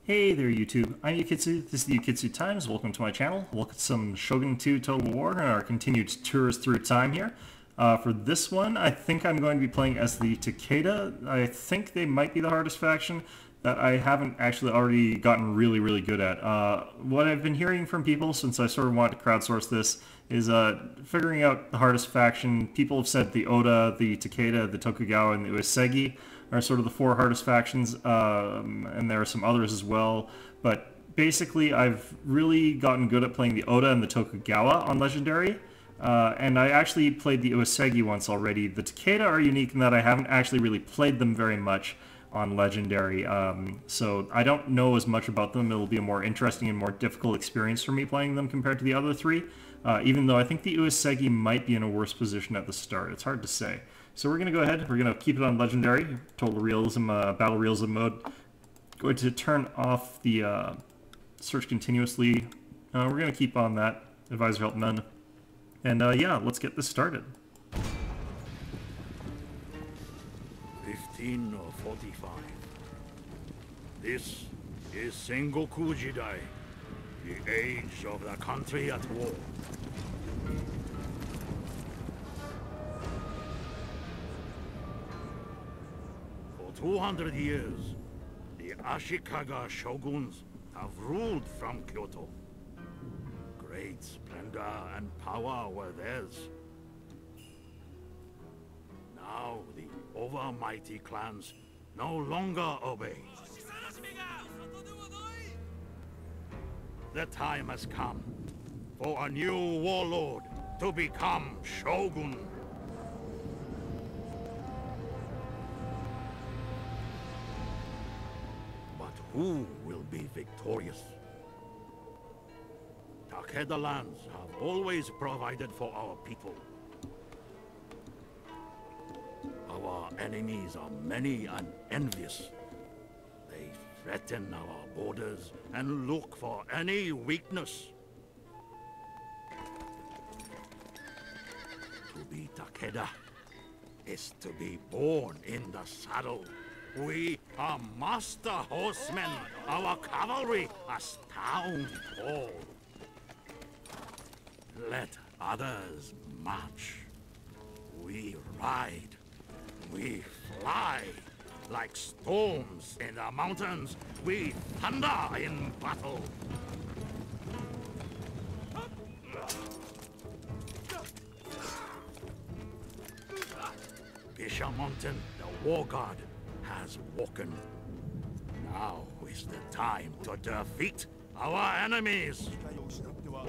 Hey there YouTube, I'm Yukitsu, this is the Yukitsu Times, welcome to my channel. We'll look at some Shogun 2 Total War and our continued tours through time here. For this one, I think I'm going to be playing as the Takeda. I think they might be the hardest faction that I haven't actually already gotten really good at. What I've been hearing from people since I sort of wanted to crowdsource this is figuring out the hardest faction. People have said the Oda, the Takeda, the Tokugawa, and the Uesegi are sort of the four hardest factions, and there are some others as well. But basically, I've really gotten good at playing the Oda and the Tokugawa on Legendary. And I actually played the Uesegi once already. The Takeda are unique in that I haven't actually really played them very much on Legendary, so I don't know as much about them. It'll be a more interesting and more difficult experience for me playing them compared to the other three, even though I think the Uesegi might be in a worse position at the start. It's hard to say. So we're going to go ahead, we're going to keep it on Legendary, Total Realism, Battle Realism mode. Going to turn off the search continuously. We're going to keep on that, Advisor Help None. And yeah, let's get this started. 1545. This is Sengoku Jidai, the age of the country at war. For 200 years, the Ashigaru Shoguns have ruled from Kyoto. Great splendor and power were theirs. Now the overmighty clans no longer obey. The time has come for a new warlord to become Shogun. But who will be victorious? Takeda lands have always provided for our people. Our enemies are many and envious. They threaten our borders and look for any weakness. To be Takeda is to be born in the saddle. We are master horsemen. Our cavalry astound all. Let others march. We ride. We fly. Like storms in the mountains, we thunder in battle. Bishamonten, the war god, has woken. Now is the time to defeat our enemies.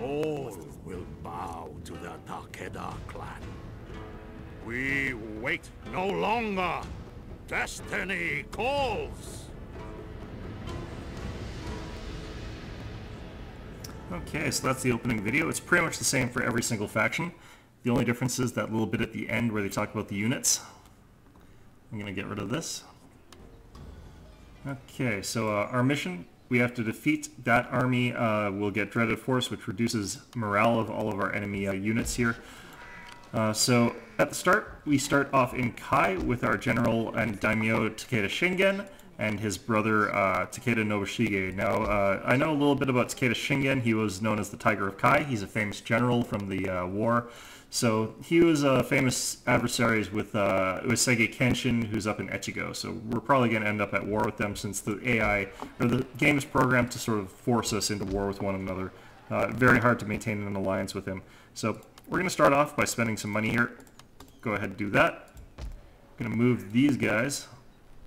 All will bow to the Takeda clan. We wait no longer. Destiny calls. Okay, so that's the opening video. It's pretty much the same for every single faction. The only difference is that little bit at the end where they talk about the units. I'm going to get rid of this. Okay, so our mission, we have to defeat that army. We'll get Dreaded Force, which reduces morale of all of our enemy units here. So at the start, we start off in Kai with our general and daimyo Takeda Shingen and his brother Takeda Nobushige. Now, I know a little bit about Takeda Shingen. He was known as the Tiger of Kai. He's a famous general from the war. So he was famous adversaries with Uesegi Kenshin, who's up in Echigo. So we're probably going to end up at war with them since the AI, or the game is programmed to sort of force us into war with one another. Very hard to maintain an alliance with him. So we're going to start off by spending some money here. Go ahead and do that. I'm going to move these guys.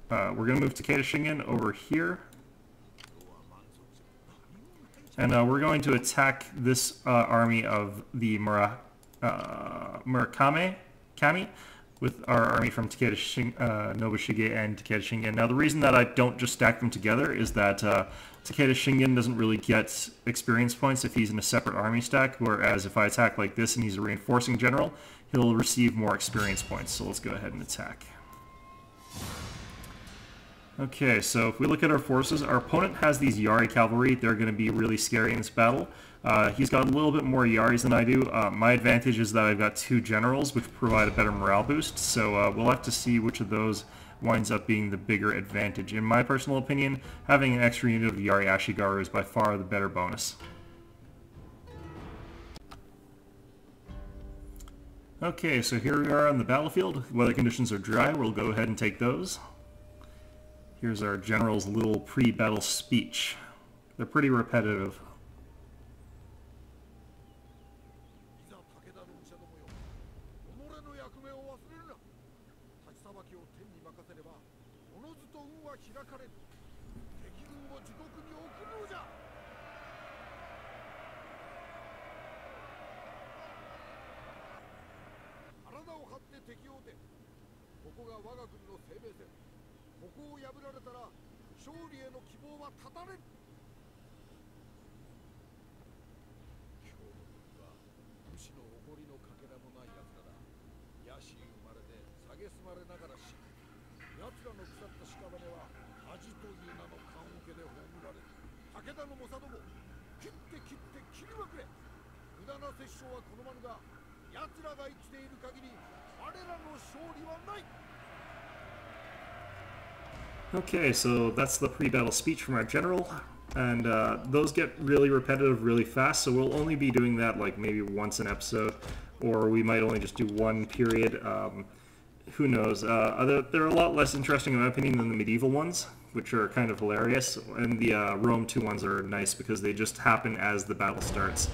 We're going to move Takeda Shingen over here. And we're going to attack this army of the Murakami with our army from Takeda Nobushige and Takeda Shingen. Now the reason that I don't just stack them together is that Takeda Shingen doesn't really get experience points if he's in a separate army stack, whereas if I attack like this and he's a reinforcing general, he'll receive more experience points. So let's go ahead and attack. Okay, so if we look at our forces, our opponent has these Yari cavalry. They're going to be really scary in this battle. He's got a little bit more Yaris than I do. My advantage is that I've got two generals, which provide a better morale boost. So we'll have to see which of those winds up being the bigger advantage. In my personal opinion, having an extra unit of Yari Ashigaru is by far the better bonus. Okay, so here we are on the battlefield. Weather conditions are dry, we'll go ahead and take those. Here's our general's little pre-battle speech. They're pretty repetitive. Okay, so that's the pre-battle speech from our general, and those get really repetitive really fast, so we'll only be doing that like maybe once an episode, or we might only just do one period. Who knows? They're a lot less interesting in my opinion than the medieval ones, which are kind of hilarious, and the Rome 2 ones are nice because they just happen as the battle starts.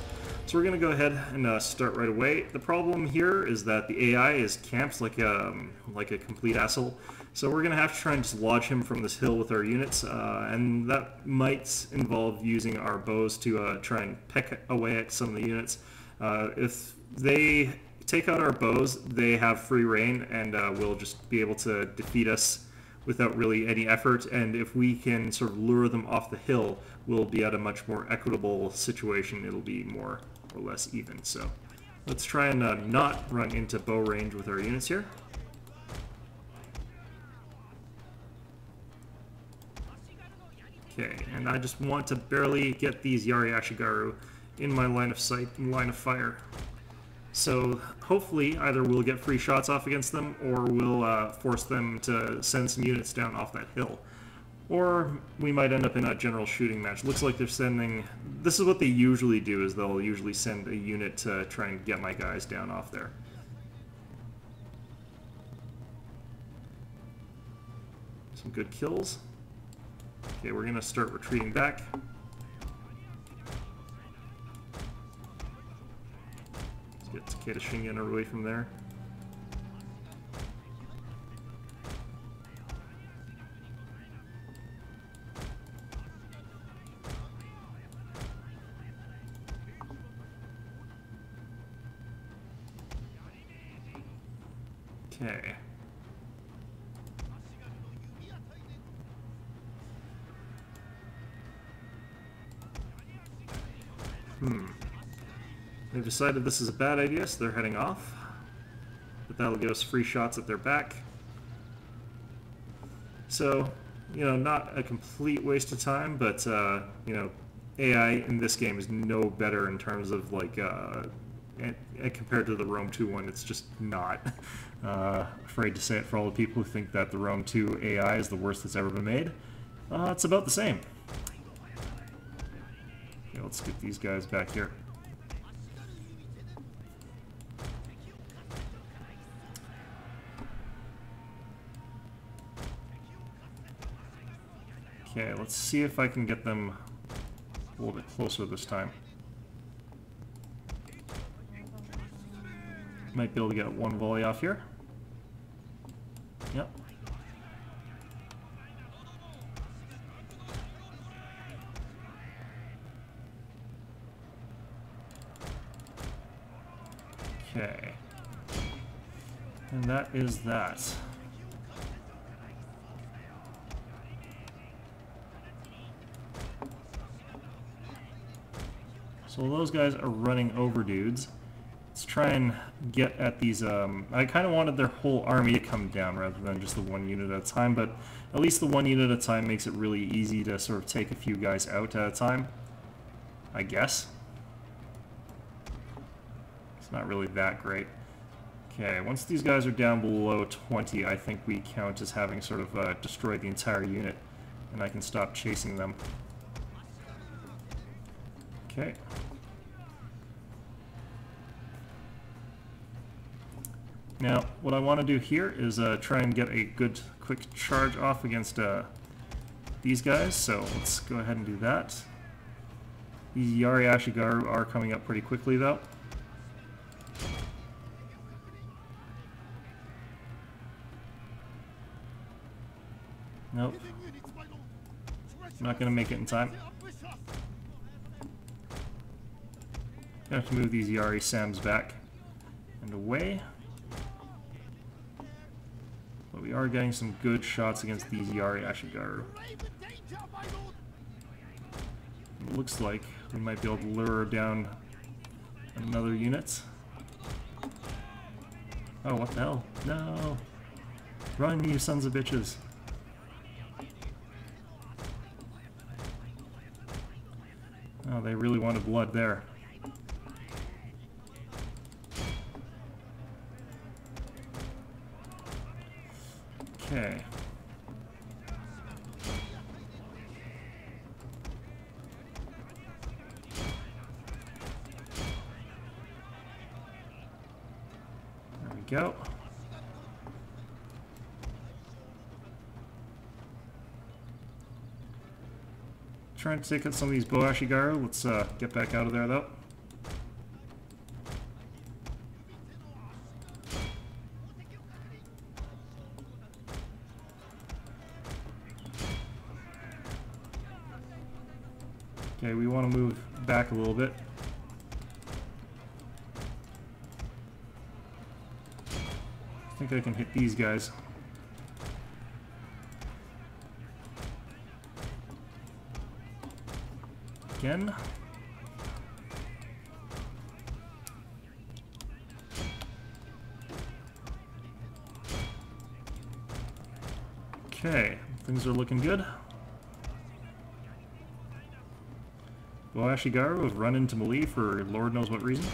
So we're going to go ahead and start right away. The problem here is that the AI is camped like a complete asshole. So we're going to have to try and just lodge him from this hill with our units, and that might involve using our bows to try and peck away at some of the units. If they take out our bows, they have free reign and will just be able to defeat us without really any effort, and if we can sort of lure them off the hill, we'll be at a much more equitable situation. It'll be more or less even. So let's try and not run into bow range with our units here. Okay, and I just want to barely get these Yari Ashigaru in my line of sight and line of fire. So hopefully either we'll get free shots off against them, or we'll force them to send some units down off that hill. Or we might end up in a general shooting match. Looks like they're sending... This is what they usually do, is they'll usually send a unit to try and get my guys down off there. Some good kills. Okay, we're going to start retreating back. Let's get Takeda Shingen away from there. Okay. They've decided this is a bad idea, so they're heading off. But that'll give us free shots at their back. So, you know, not a complete waste of time, but, you know, AI in this game is no better in terms of, like, compared to the Rome 2 one. It's just not. Afraid to say it for all the people who think that the Rome 2 AI is the worst that's ever been made. It's about the same. Okay, let's get these guys back here. Okay, let's see if I can get them a little bit closer this time. Might be able to get one volley off here. Yep. Okay. And that is that. So those guys are running over dudes. Let's try and get at these, I kind of wanted their whole army to come down rather than just the one unit at a time, but at least the one unit at a time makes it really easy to sort of take a few guys out at a time, I guess. It's not really that great. Okay, once these guys are down below 20, I think we count as having sort of destroyed the entire unit, and I can stop chasing them. Okay. Now, what I want to do here is try and get a good quick charge off against these guys, so let's go ahead and do that. These Yari Ashigaru are coming up pretty quickly though. Nope. Not going to make it in time. Gonna have to move these Yari Sams back and away. But we are getting some good shots against these Yari Ashigaru. It looks like we might be able to lure down another unit. Oh, what the hell? No! Run, you sons of bitches! Oh, they really wanted blood there. Okay. There we go. Trying to take out some of these Bow Ashigaru. Let's get back out of there though. Okay, we want to move back a little bit. I think I can hit these guys. Again. Okay, things are looking good. Well, Ashigaru have run into melee for Lord knows what reason.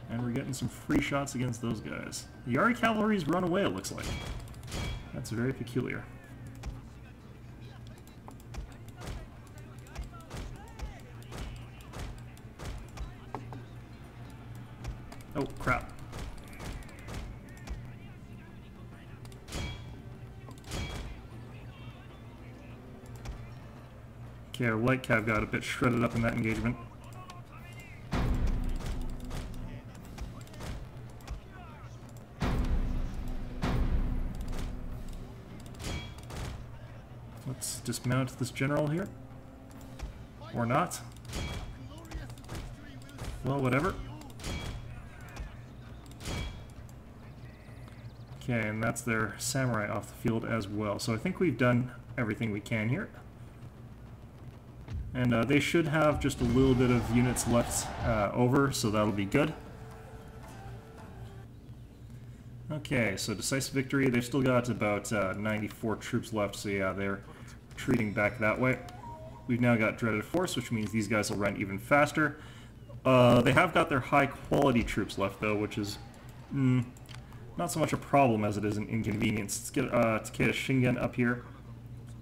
And we're getting some free shots against those guys. The Yari Cavalry's run away, it looks like. That's very peculiar. Oh, crap. Okay, our light cav got a bit shredded up in that engagement. Let's dismount this general here. Or not. Well, whatever. Okay, and that's their samurai off the field as well. So I think we've done everything we can here. And they should have just a little bit of units left over, so that'll be good. Okay, so decisive victory. They've still got about 94 troops left, so yeah, they're retreating back that way. We've now got dreaded force, which means these guys will run even faster. They have got their high quality troops left though, which is not so much a problem as it is an inconvenience. Let's get Takeda Shingen up here.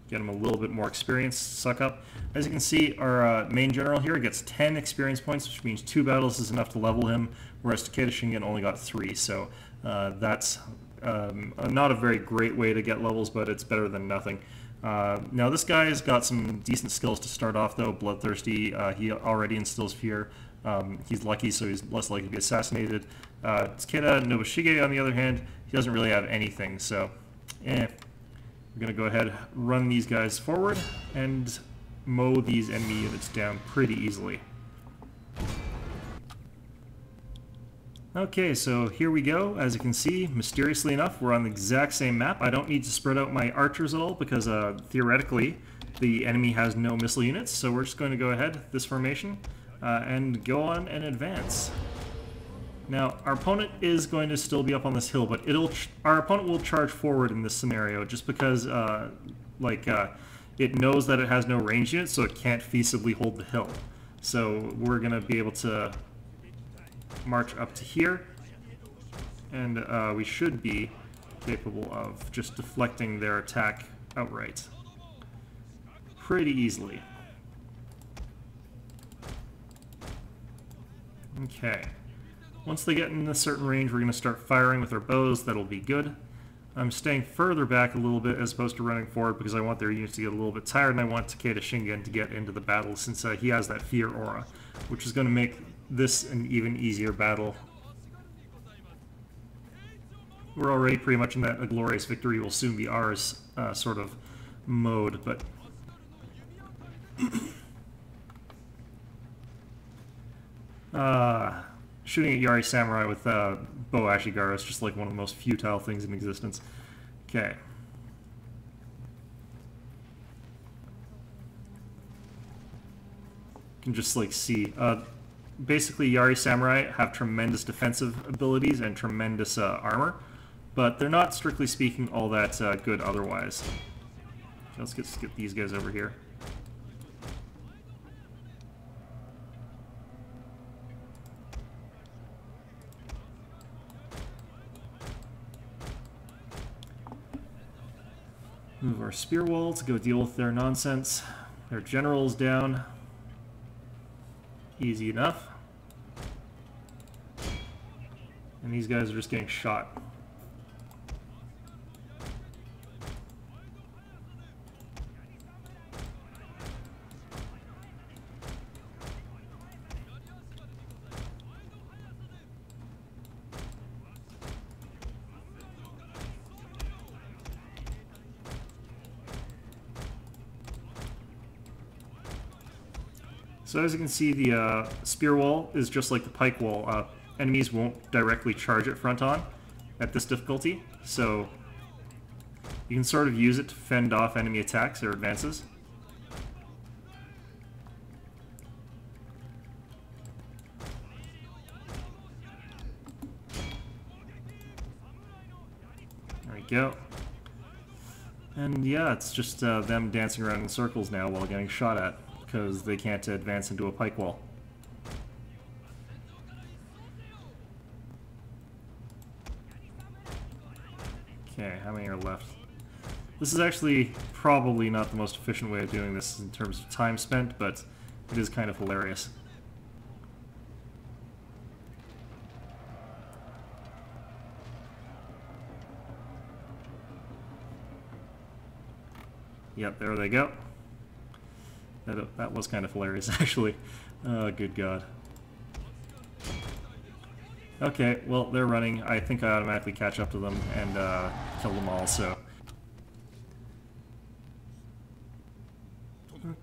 Get him a little bit more experience, suck up. As you can see, our main general here gets 10 experience points, which means 2 battles is enough to level him, whereas Takeda Shingen only got 3. So that's not a very great way to get levels, but it's better than nothing. Now this guy's got some decent skills to start off though. Bloodthirsty, he already instills fear. He's lucky, so he's less likely to be assassinated. Takeda Nobushige, on the other hand, he doesn't really have anything, so we're going to go ahead, run these guys forward, and mow these enemy units down pretty easily. Okay, so here we go. As you can see, mysteriously enough, we're on the exact same map. I don't need to spread out my archers at all because theoretically the enemy has no missile units, so we're just going to go ahead, this formation, and go on and advance. Now, our opponent is going to still be up on this hill, but our opponent will charge forward in this scenario just because, it knows that it has no range units, so it can't feasibly hold the hill. So we're going to be able to march up to here And we should be capable of just deflecting their attack outright pretty easily. Okay. Once they get in a certain range, we're going to start firing with our bows. That'll be good. I'm staying further back a little bit as opposed to running forward because I want their units to get a little bit tired, and I want Takeda Shingen to get into the battle since he has that fear aura, which is going to make this an even easier battle. We're already pretty much in that a glorious victory will soon be ours sort of mode, but shooting at Yari Samurai with bow Ashigaru is just like one of the most futile things in existence. Okay. You can just like see, basically Yari Samurai have tremendous defensive abilities and tremendous armor, but they're not strictly speaking all that good otherwise. Okay, let's get these guys over here. Move our spear wall to go deal with their nonsense. Their general's down. Easy enough. And these guys are just getting shot. So as you can see, the spear wall is just like the pike wall. Enemies won't directly charge it front on at this difficulty, so you can sort of use it to fend off enemy attacks or advances. There we go. And yeah, it's just them dancing around in circles now while getting shot at, because they can't advance into a pike wall. Okay, how many are left? This is actually probably not the most efficient way of doing this in terms of time spent, but it is kind of hilarious. Yep, there they go. That was kind of hilarious, actually. Oh, good God. Okay, well, they're running. I think I automatically catch up to them and kill them all, so...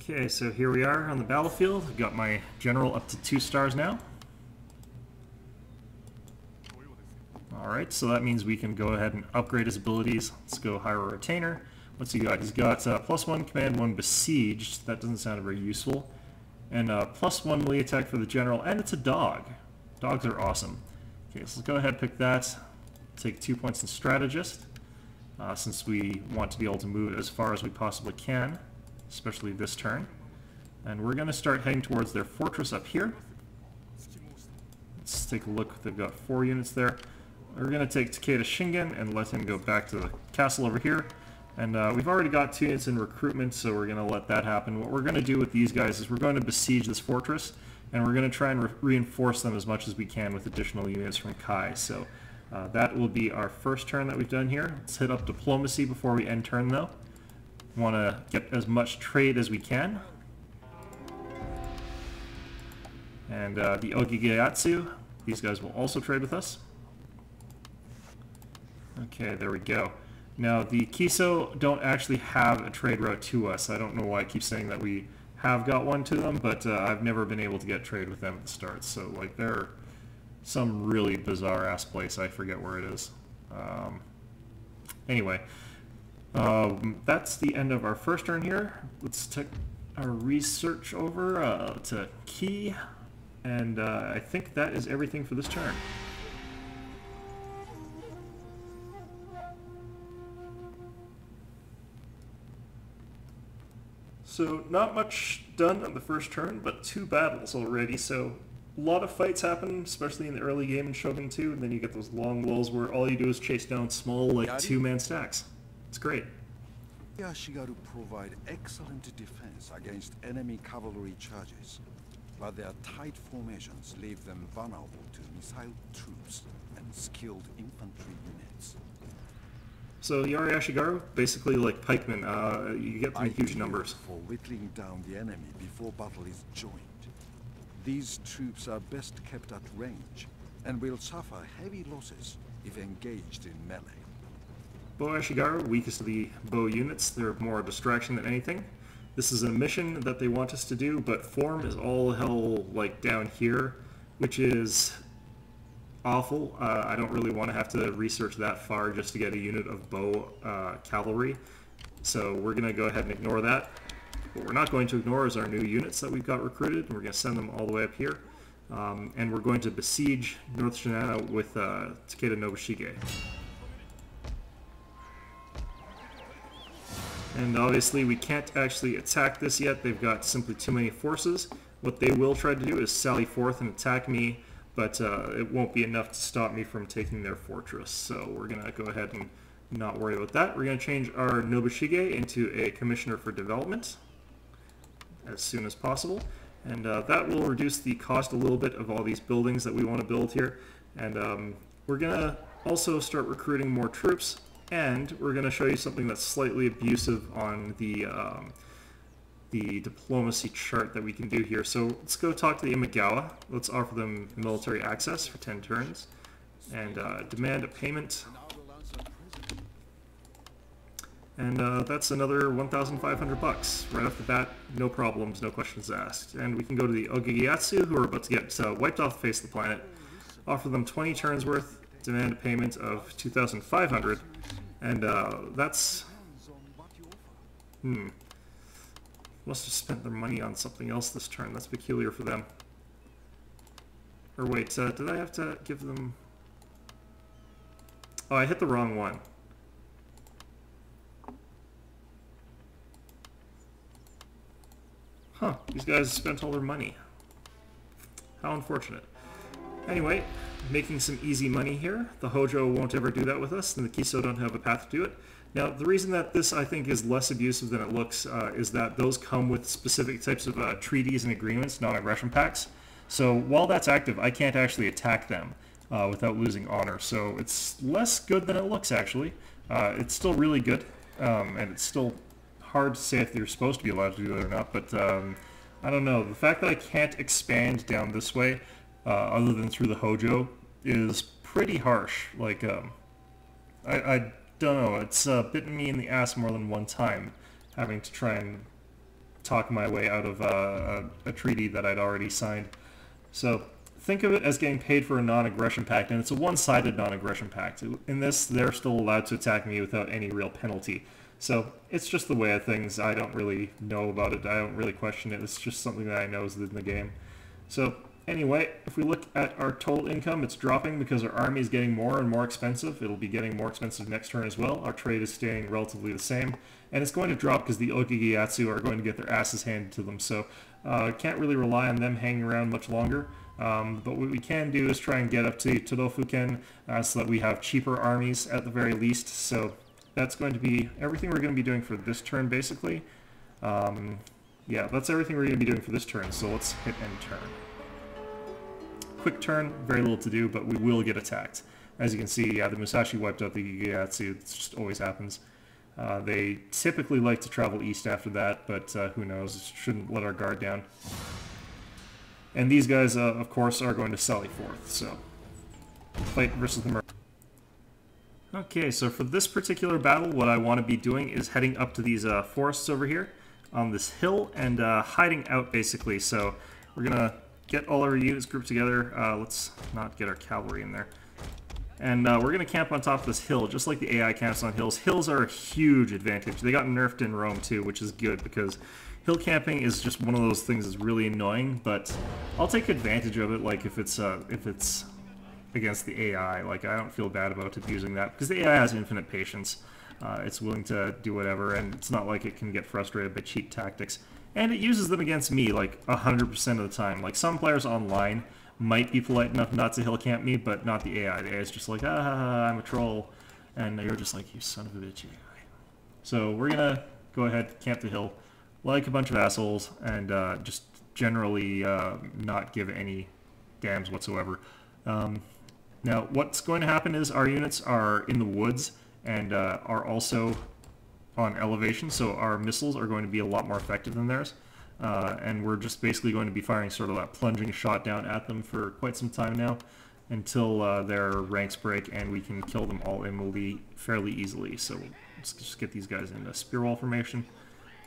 Okay, so here we are on the battlefield. I've got my general up to 2 stars now. Alright, so that means we can go ahead and upgrade his abilities. Let's go hire a retainer. What's he got? He's got +1 command 1 besieged. That doesn't sound very useful. And +1 melee attack for the general, and it's a dog. Dogs are awesome. Okay, so let's go ahead and pick that. Take 2 points in strategist, since we want to be able to move as far as we possibly can, especially this turn. And we're going to start heading towards their fortress up here. Let's take a look. They've got 4 units there. We're going to take Takeda Shingen and let him go back to the castle over here. And we've already got 2 units in recruitment, so we're going to let that happen. What we're going to do with these guys is we're going to besiege this fortress, and we're going to try and reinforce them as much as we can with additional units from Kai. So that will be our first turn that we've done here. Let's hit up diplomacy before we end turn, though. Want to get as much trade as we can. And the Ogigayatsu, these guys will also trade with us. Okay, there we go. Now, the Kiso don't actually have a trade route to us. I don't know why I keep saying that we have got one to them, but I've never been able to get trade with them at the start. So, like, they're some really bizarre-ass place. I forget where it is. Anyway, that's the end of our first turn here. Let's take our research over to Key, and I think that is everything for this turn. So not much done on the first turn, but 2 battles already, so A lot of fights happen, especially in the early game in Shogun 2, and then you get those long lulls where all you do is chase down small, like, two-man stacks. It's great. Ashigaru provide excellent defense against enemy cavalry charges, but their tight formations leave them vulnerable to missile troops and skilled infantry units. So Yari Ashigaru, basically like pikemen, you get them in huge numbers. For whittling down the enemy before battle is joined. These troops are best kept at range, and will suffer heavy losses if engaged in melee. Bow Ashigaru, weakest of the bow units. They're more a distraction than anything. This is a mission that they want us to do, but form is all hell like down here, which is awful. I don't really want to have to research that far just to get a unit of bow cavalry. So we're going to go ahead and ignore that. What we're not going to ignore is our new units that we've got recruited, and we're going to send them all the way up here. And we're going to besiege North Shinano with Takeda Nobushige. And obviously we can't actually attack this yet. They've got simply too many forces. What they will try to do is sally forth and attack me, but it won't be enough to stop me from taking their fortress. So we're going to go ahead and not worry about that. We're going to change our Nobushige into a commissioner for development as soon as possible. And that will reduce the cost a little bit of all these buildings that we want to build here. And we're going to also start recruiting more troops. And we're going to show you something that's slightly abusive on the diplomacy chart that we can do here. So let's go talk to the Imagawa. Let's offer them military access for 10 turns. And demand a payment. And that's another 1,500 bucks right off the bat. No problems, no questions asked. And we can go to the Ogigiyatsu, who are about to get wiped off the face of the planet. Offer them 20 turns worth. Demand a payment of 2,500. And that's... Must have spent their money on something else this turn. That's peculiar for them. Or wait, did I have to give them... Oh, I hit the wrong one. Huh, these guys spent all their money. How unfortunate. Anyway, making some easy money here. The Hojo won't ever do that with us, and the Kiso don't have a path to do it. Now, the reason that this, I think, is less abusive than it looks is that those come with specific types of treaties and agreements, non-aggression pacts. So while that's active, I can't actually attack them without losing honor. So it's less good than it looks, actually. It's still really good, and it's still hard to say if they're supposed to be allowed to do that or not, but I don't know. The fact that I can't expand down this way, other than through the Hojo, is pretty harsh. Like, I don't know, it's bitten me in the ass more than one time, having to try and talk my way out of a treaty that I'd already signed. So think of it as getting paid for a non-aggression pact, and it's a one-sided non-aggression pact. In this, they're still allowed to attack me without any real penalty. So it's just the way of things. I don't really know about it. I don't really question it. It's just something that I know is in the game. So anyway, if we look at our total income, it's dropping because our army is getting more and more expensive. It'll be getting more expensive next turn as well. Our trade is staying relatively the same. And it's going to drop because the Ogigiyatsu are going to get their asses handed to them. So can't really rely on them hanging around much longer. But what we can do is try and get up to Todofuken so that we have cheaper armies at the very least. So that's going to be everything we're going to be doing for this turn, basically. Yeah, that's everything we're going to be doing for this turn, so let's hit end turn. Quick turn, very little to do, but we will get attacked. As you can see, yeah, the Musashi wiped out the Gigayatsu. It just always happens. They typically like to travel east after that, but who knows, shouldn't let our guard down. And these guys, of course, are going to sally forth, so fight versus the Merc. Okay, so for this particular battle, what I want to be doing is heading up to these forests over here on this hill and hiding out, basically. So we're going to get all our units grouped together. Let's not get our cavalry in there. And we're going to camp on top of this hill, just like the AI camps on hills. Hills are a huge advantage. They got nerfed in Rome, too, which is good, because hill camping is just one of those things that's really annoying, but I'll take advantage of it, like, if it's against the AI. Like, I don't feel bad about abusing that, because the AI has infinite patience. It's willing to do whatever, and it's not like it can get frustrated by cheat tactics. And it uses them against me, like, 100% of the time. Like, some players online might be polite enough not to hill camp me, but not the AI. The AI is just like, ah, I'm a troll. And you're just like, you son of a bitch, AI. So we're going to go ahead, camp the hill, like a bunch of assholes, and just generally not give any damns whatsoever. Now, what's going to happen is our units are in the woods and are also on elevation, so our missiles are going to be a lot more effective than theirs. And we're just basically going to be firing sort of that plunging shot down at them for quite some time now, until their ranks break and we can kill them all in melee fairly easily. So let's just get these guys into spear wall formation.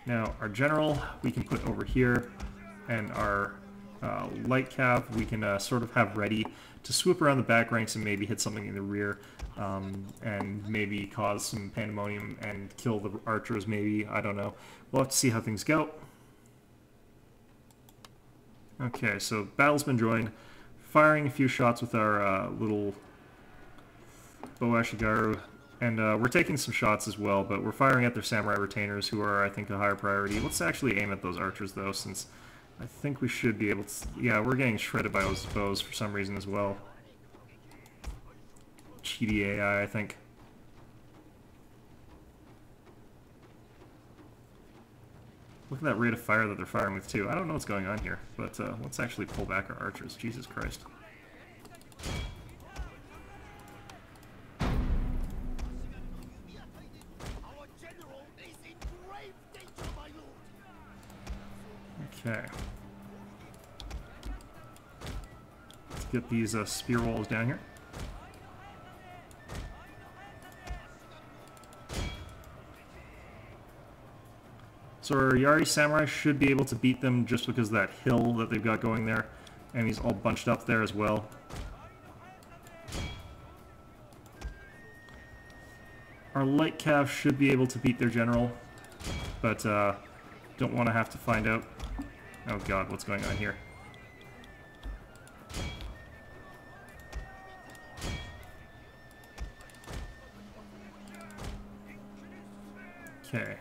Now, our general we can put over here, and our light cav we can sort of have ready to swoop around the back ranks and maybe hit something in the rear, and maybe cause some pandemonium and kill the archers maybe, I don't know. We'll have to see how things go. Okay, so battle's been joined. Firing a few shots with our little bow Ashigaru, and we're taking some shots as well, but we're firing at their samurai retainers, who are, I think, a higher priority. Let's actually aim at those archers, though, since I think we should be able to... Yeah, we're getting shredded by those bows for some reason as well. Cheaty AI, I think. Look at that rate of fire that they're firing with, too. I don't know what's going on here, but let's actually pull back our archers. Jesus Christ. Okay. Let's get these spear walls down here. So our Yari Samurai should be able to beat them just because of that hill that they've got going there. And he's all bunched up there as well. Our light cav should be able to beat their general, but don't want to have to find out. Oh god, what's going on here? Okay.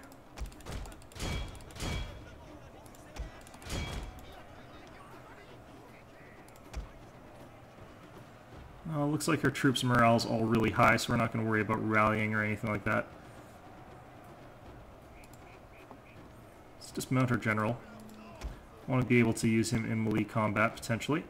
Looks like our troops' morale is all really high, so we're not going to worry about rallying or anything like that. Let's dismount our general. I want to be able to use him in melee combat, potentially.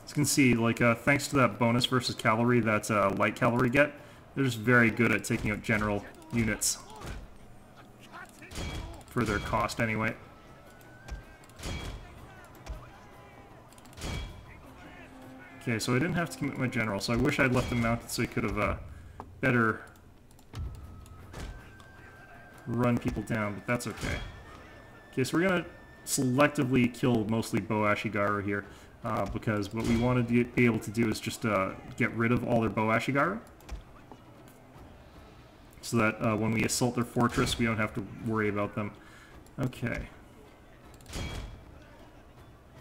As you can see, like, thanks to that bonus versus cavalry that light cavalry get, they're just very good at taking out general units. For their cost, anyway. Okay, so I didn't have to commit my general, so I wish I'd left him mounted so he could have better run people down, but that's okay. Okay, so we're going to selectively kill mostly bow Ashigaru here, because what we want to be able to do is just get rid of all their bow Ashigaru, so that when we assault their fortress, we don't have to worry about them. Okay.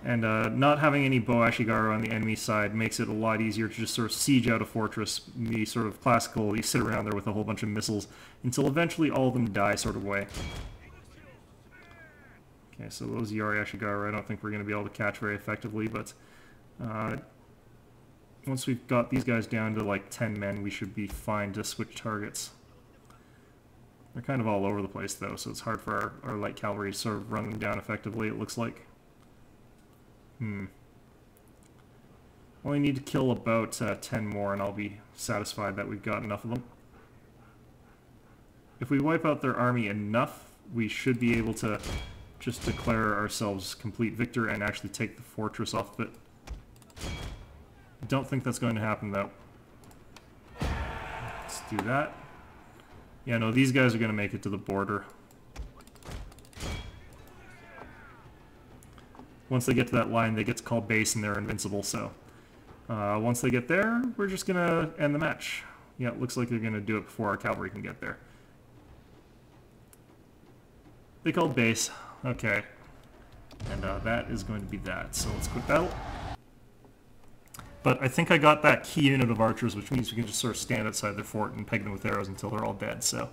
And not having any bow Ashigaru on the enemy side makes it a lot easier to just sort of siege out a fortress, the sort of classical, you sit around there with a whole bunch of missiles until eventually all of them die sort of way. Okay, so those Yari Ashigaru I don't think we're going to be able to catch very effectively, but once we've got these guys down to like 10 men, we should be fine to switch targets. They're kind of all over the place though, so it's hard for our light cavalry to sort of run them down effectively, it looks like. Only need to kill about 10 more and I'll be satisfied that we've got enough of them. If we wipe out their army enough, we should be able to just declare ourselves complete victor and actually take the fortress off of it. Don't think that's going to happen though. Let's do that. Yeah, no, these guys are going to make it to the border. Once they get to that line, they get to call base and they're invincible, so... once they get there, we're just going to end the match. Yeah, it looks like they're going to do it before our cavalry can get there. They called base. Okay. And that is going to be that. So let's quit battle. But I think I got that key unit of archers, which means we can just sort of stand outside their fort and peg them with arrows until they're all dead. So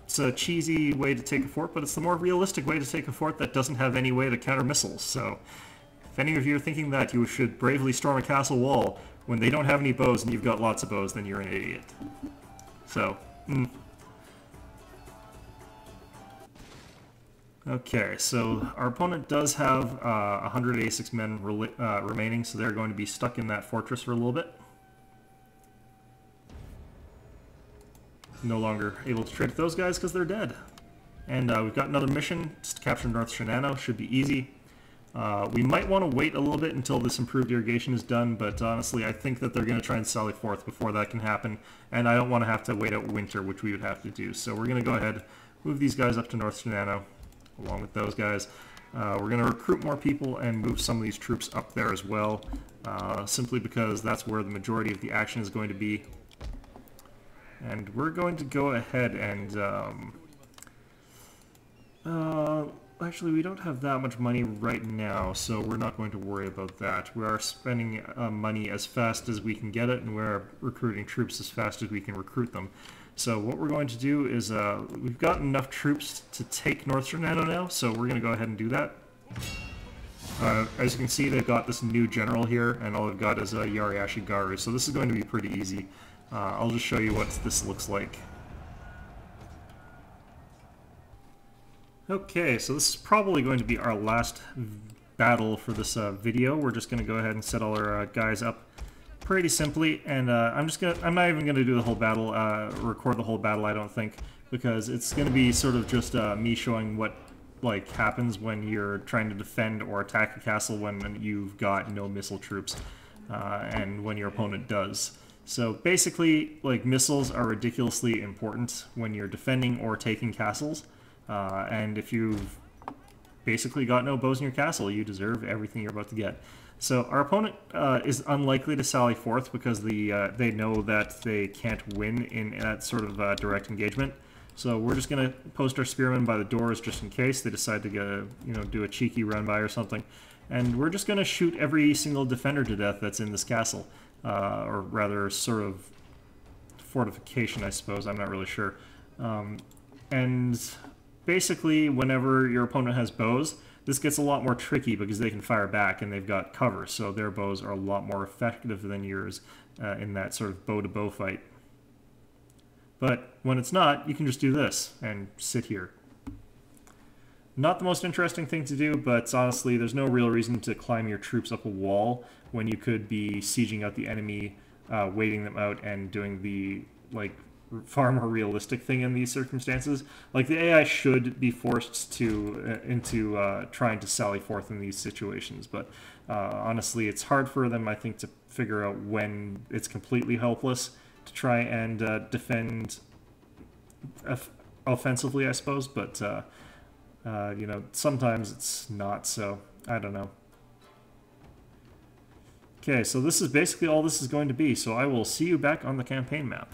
It's a cheesy way to take a fort, but it's the more realistic way to take a fort that doesn't have any way to counter missiles. So if any of you are thinking that you should bravely storm a castle wall when they don't have any bows and you've got lots of bows, then you're an idiot. So, Okay, so our opponent does have 186 men remaining, so they're going to be stuck in that fortress for a little bit. No longer able to trade with those guys because they're dead. And we've got another mission just to capture North Shinano. Should be easy. We might want to wait a little bit until this improved irrigation is done, but honestly I think that they're going to try and sally forth before that can happen, and I don't want to have to wait out winter, which we would have to do. So we're going to go ahead, move these guys up to North Shinano along with those guys. We're going to recruit more people and move some of these troops up there as well, simply because that's where the majority of the action is going to be. And we're going to go ahead and actually, we don't have that much money right now, so we're not going to worry about that. We are spending money as fast as we can get it, and we're recruiting troops as fast as we can recruit them. So what we're going to do is, we've got enough troops to take North Shinano now, so we're going to go ahead and do that. As you can see, they've got this new general here, and all they've got is Yari Ashigaru, so this is going to be pretty easy. I'll just show you what this looks like. Okay, so this is probably going to be our last battle for this video. We're just going to go ahead and set all our guys up pretty simply, and I'm not even gonna do the whole battle, record the whole battle, I don't think, because it's gonna be sort of just me showing what happens when you're trying to defend or attack a castle when you've got no missile troops, and when your opponent does. So basically, missiles are ridiculously important when you're defending or taking castles, and if you've basically got no bows in your castle, you deserve everything you're about to get. So our opponent is unlikely to sally forth because they know that they can't win in that sort of direct engagement. So we're just going to post our spearmen by the doors just in case they decide to do a cheeky run by or something. And we're just going to shoot every single defender to death that's in this castle. Or rather, sort of fortification, I suppose. I'm not really sure. And basically, whenever your opponent has bows, this gets a lot more tricky because they can fire back and they've got cover, so their bows are a lot more effective than yours in that sort of bow-to-bow fight. But when it's not, you can just do this and sit here. Not the most interesting thing to do, but honestly, there's no real reason to climb your troops up a wall when you could be sieging out the enemy, waiting them out, and doing the, far more realistic thing in these circumstances. The AI should be forced into trying to sally forth in these situations, but honestly, it's hard for them, I think, to figure out when it's completely helpless to try and defend offensively, I suppose, but sometimes it's not, so I don't know. Okay, so this is basically all this is going to be, so I will see you back on the campaign map.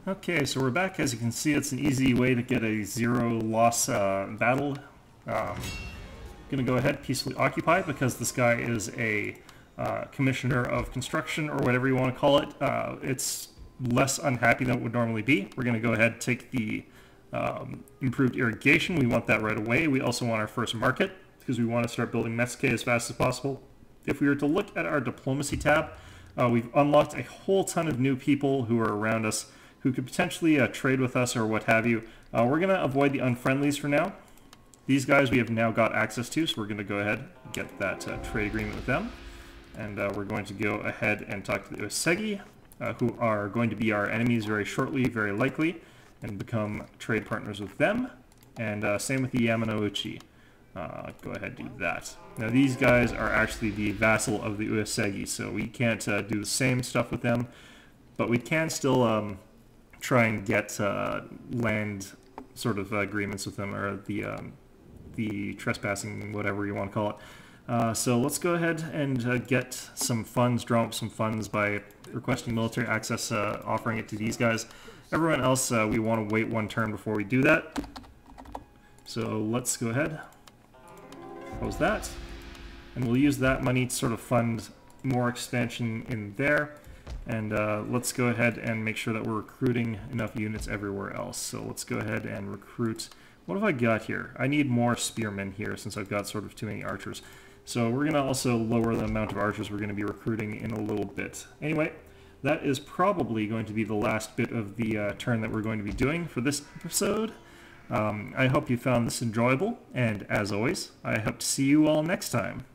Okay, so we're back. As you can see, it's an easy way to get a zero-loss battle. Gonna go ahead, peacefully occupy, because this guy is a commissioner of construction, or whatever you want to call it. It's less unhappy than it would normally be. We're gonna go ahead and take the improved irrigation. We want that right away. We also want our first market, because we want to start building Mexique as fast as possible. If we were to look at our diplomacy tab, we've unlocked a whole ton of new people who are around us, who could potentially trade with us or what have you. We're going to avoid the unfriendlies for now. These guys we have now got access to, so we're going to go ahead and get that trade agreement with them. And we're going to go ahead and talk to the Usegi, who are going to be our enemies very shortly, very likely, and become trade partners with them. And same with the Yamato. Go ahead and do that. Now these guys are actually the vassal of the Usegi, so we can't do the same stuff with them, but we can still try and get land sort of agreements with them, or the trespassing, whatever you want to call it. So let's go ahead and get some funds, draw up some funds by requesting military access, offering it to these guys. Everyone else, we want to wait one turn before we do that. So let's go ahead, close that, and we'll use that money to sort of fund more expansion in there. And let's go ahead and make sure that we're recruiting enough units everywhere else. So let's go ahead and recruit. What have I got here? I need more spearmen here since I've got sort of too many archers. So we're going to also lower the amount of archers we're going to be recruiting in a little bit. Anyway, that is probably going to be the last bit of the turn that we're going to be doing for this episode. I hope you found this enjoyable, and as always, I hope to see you all next time.